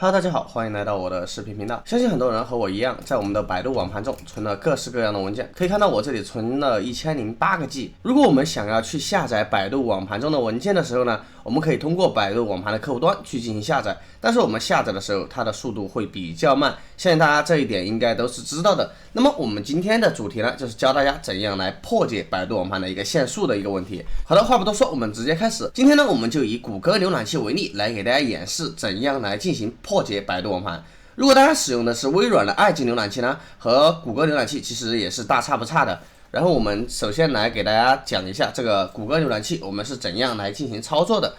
Hello， 大家好，欢迎来到我的视频频道。相信很多人和我一样，在我们的百度网盘中存了各式各样的文件。可以看到我这里存了1008个 G。如果我们想要去下载百度网盘中的文件的时候呢，我们可以通过百度网盘的客户端去进行下载。但是我们下载的时候，它的速度会比较慢，相信大家这一点应该都是知道的。那么我们今天的主题呢，就是教大家怎样来破解百度网盘的一个限速的一个问题。好的，话不多说，我们直接开始。今天呢，我们就以谷歌浏览器为例，来给大家演示怎样来进行破解百度网盘。如果大家使用的是微软的爱金浏览器呢，和谷歌浏览器其实也是大差不差的。然后我们首先来给大家讲一下这个谷歌浏览器我们是怎样来进行操作的。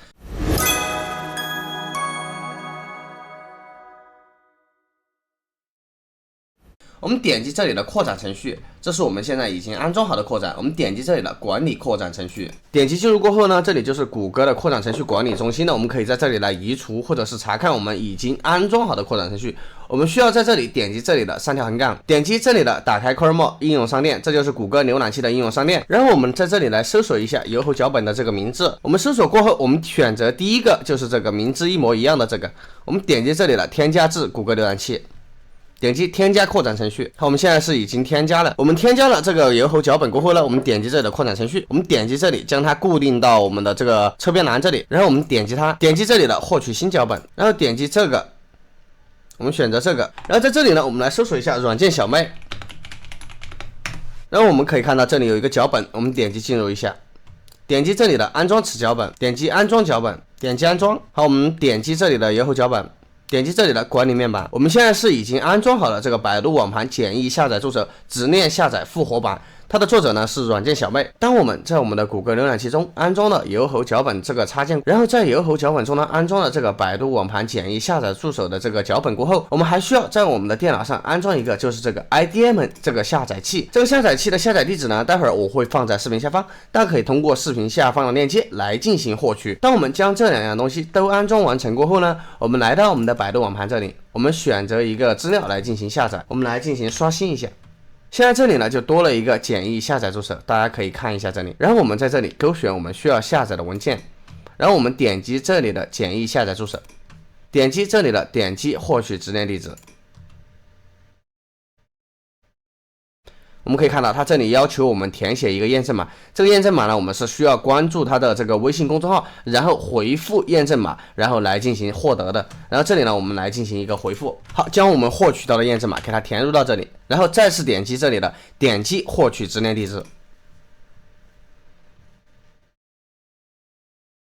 我们点击这里的扩展程序，这是我们现在已经安装好的扩展。我们点击这里的管理扩展程序，点击进入过后呢，这里就是谷歌的扩展程序管理中心呢。我们可以在这里来移除或者是查看我们已经安装好的扩展程序。我们需要在这里点击这里的3条横杠，点击这里的打开 Chrome 应用商店，这就是谷歌浏览器的应用商店。然后我们在这里来搜索一下油猴脚本的这个名字。我们搜索过后，我们选择第一个就是这个名字一模一样的这个。我们点击这里的添加至谷歌浏览器。点击添加扩展程序，好，我们现在是已经添加了。我们添加了这个油猴脚本过后呢，我们点击这里的扩展程序，我们点击这里将它固定到我们的这个侧边栏这里，然后我们点击它，点击这里的获取新脚本，然后点击这个，我们选择这个，然后在这里呢，我们来搜索一下软件小妹，然后我们可以看到这里有一个脚本，我们点击进入一下，点击这里的安装此脚本，点击安装脚本，点击安装，好，我们点击这里的油猴脚本。点击这里的管理面板，我们现在是已经安装好了这个百度网盘简易下载助手直链下载复活版，它的作者呢是软件小妹。当我们在我们的谷歌浏览器中安装了油猴脚本这个插件，然后在油猴脚本中呢安装了这个百度网盘简易下载助手的这个脚本过后，我们还需要在我们的电脑上安装一个就是这个 IDM 这个下载器。这个下载器的下载地址呢，待会儿我会放在视频下方，大家可以通过视频下方的链接来进行获取。当我们将这2样东西都安装完成过后呢，我们来到我们的百度网盘这里，我们选择一个资料来进行下载，我们来进行刷新一下。现在这里呢就多了一个简易下载助手，大家可以看一下这里。然后我们在这里勾选我们需要下载的文件，然后我们点击这里的简易下载助手，点击这里的点击获取直链地址。我们可以看到它这里要求我们填写一个验证码，这个验证码呢，我们是需要关注它的这个微信公众号，然后回复验证码，然后来进行获得的。然后这里呢，我们来进行一个回复，好，将我们获取到的验证码给它填入到这里，然后再次点击这里的点击获取直链地址。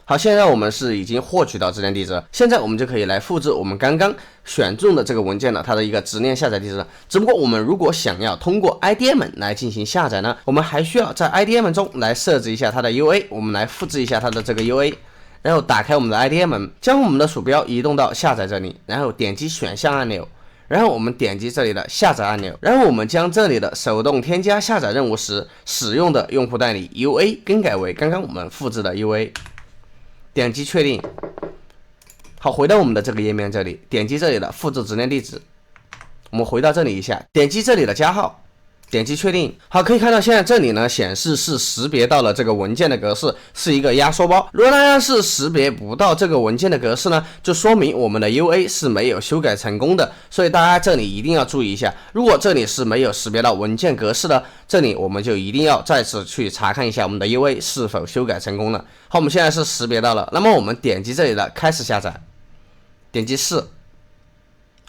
好，现在我们是已经获取到直链地址，现在我们就可以来复制我们刚刚选中的这个文件了，它的一个直链下载地址。只不过我们如果想要通过 IDM 来进行下载呢，我们还需要在 IDM 中来设置一下它的 UA， 我们来复制一下它的这个 UA， 然后打开我们的 IDM， 将我们的鼠标移动到下载这里，然后点击选项按钮，然后我们点击这里的下载按钮，然后我们将这里的手动添加下载任务时使用的用户代理 UA 更改为刚刚我们复制的 UA。点击确定，好，回到我们的这个页面这里，点击这里的复制直链地址，我们回到这里一下，点击这里的加号，点击确定，好，可以看到现在这里呢显示是识别到了这个文件的格式是一个压缩包。如果大家是识别不到这个文件的格式呢，就说明我们的 UA 是没有修改成功的，所以大家这里一定要注意一下。如果这里是没有识别到文件格式的，这里我们就一定要再次去查看一下我们的 UA 是否修改成功了。好，我们现在是识别到了，那么我们点击这里的开始下载，点击是。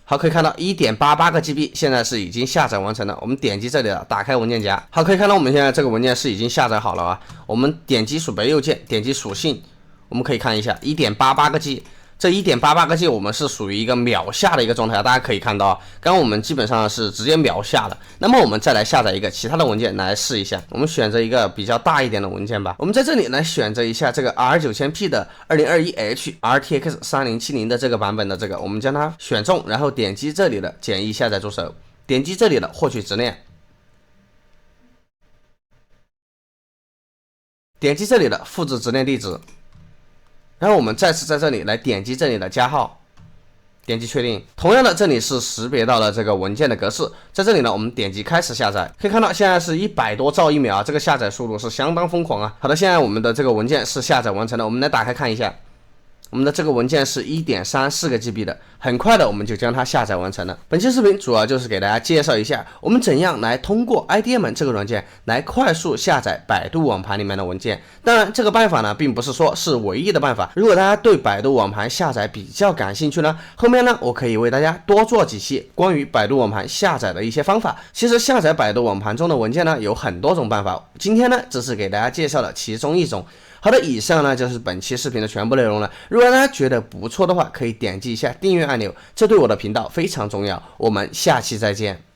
好，可以看到 1.88 个 GB 现在是已经下载完成了。我们点击这里的打开文件夹，好，可以看到我们现在这个文件是已经下载好了啊。我们点击鼠标右键，点击属性，我们可以看一下 1.88 个 G， 这 1.88 个 G 我们是属于一个秒下的一个状态，大家可以看到，刚刚我们基本上是直接秒下的。那么我们再来下载一个其他的文件来试一下，我们选择一个比较大一点的文件吧。我们在这里来选择一下这个 R9000P 的 2021H RTX 3070的这个版本的这个，我们将它选中，然后点击这里的简易下载助手，点击这里的获取直链，点击这里的复制直链地址。然后我们再次在这里来点击这里的加号，点击确定。同样的，这里是识别到了这个文件的格式，在这里呢，我们点击开始下载，可以看到现在是100多兆一秒啊，这个下载速度是相当疯狂啊。好的，现在我们的这个文件是下载完成了，我们来打开看一下。我们的这个文件是 1.34个 GB 的，很快的我们就将它下载完成了。本期视频主要就是给大家介绍一下我们怎样来通过 IDM 这个软件来快速下载百度网盘里面的文件。当然这个办法呢并不是说是唯一的办法，如果大家对百度网盘下载比较感兴趣呢，后面呢我可以为大家多做几期关于百度网盘下载的一些方法。其实下载百度网盘中的文件呢有很多种办法，今天呢只是给大家介绍了其中一种。好的，以上呢就是本期视频的全部内容了。如果大家觉得不错的话，可以点击一下订阅按钮，这对我的频道非常重要。我们下期再见。